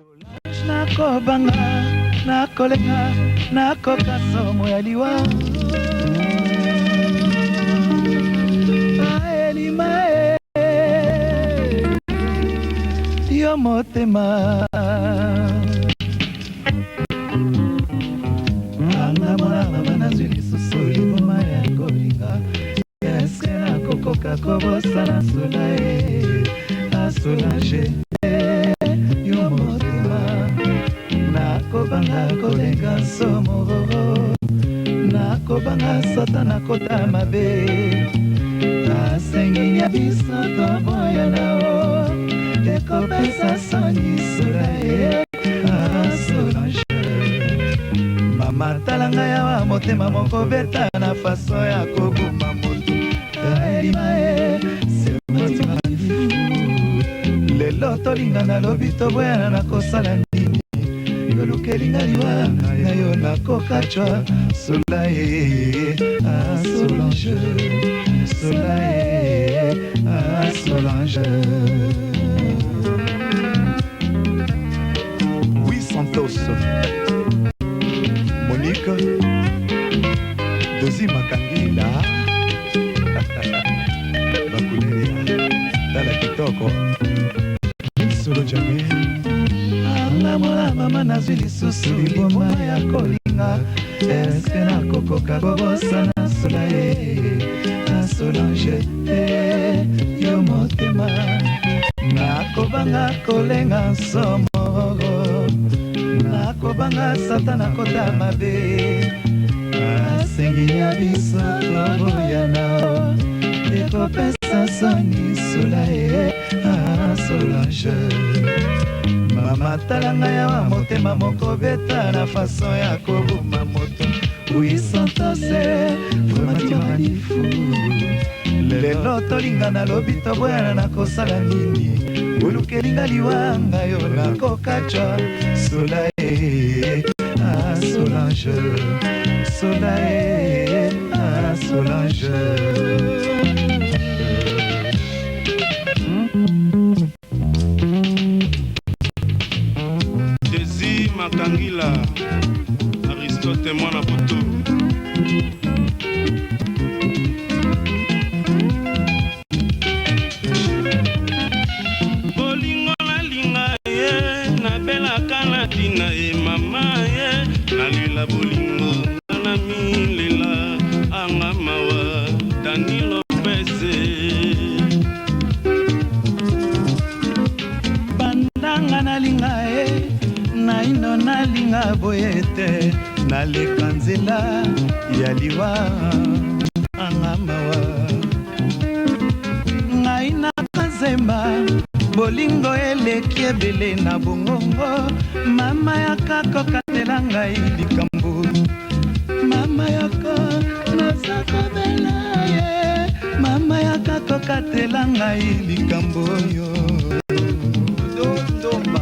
Solange nakobanga nakolenga nakoka somo ya liwa maelimae yo motema anga mwana mama nazwi lisusu liboma ya kolinga eske nakokoka kobosana Solange yo motema nakobanga kolenga somo nakobanga satana kota mabe asenginya biso toboya nao ekopesa soni Solange mama talanga yawa motema moko beta na faso ya kobuma moto elimae semotima lelo tolinga na lobi toboyana na kosala nini yolukelinga liwa na yo nakokachwa Solange Solange Solange Oui Santos Monique Dozi Makangila Bakuleria Tala kitoko Solo jamais anga mwana mama nazwi lisusu liboma ya kolinga eske nakokoka kobosana Solange yo motema nakobanga kolenga somo nakobanga satana kota mabe asenginya biso toboyana ekopesa soni Solange mama talanga yawa motema moko beta na fason ya kobuma moto uisantase vamatimanifu lelo tolinga na lobi toboyana na kosala nini olukelinga liwanga yo nakokachwa Solange Solange Solange Makangila Aristote mwana butu bolingo nalinga ye nabelaka na tina ye mama ye nalela bolingo na milela anga mawa Danilo Pese bandanga nalinga ye naino nalinga boyete naleka nzela ya liwa anga mawa ngai nakazemba bolingo eleki ebele na bongongo mama yaka kokatela ngai likambo mama yaka nazakobela ye mama yaka kokatela ngai likambo yo dondomba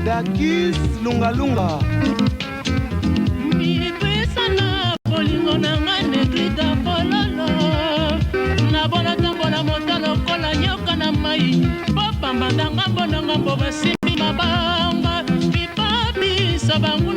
Dakis lunga lunga Mipesana bolingo na ngai negrita pololo na bona tambola motalo kola nyoka na mai papa mandanga bona ngambo basimi mabanga pipapi sabangu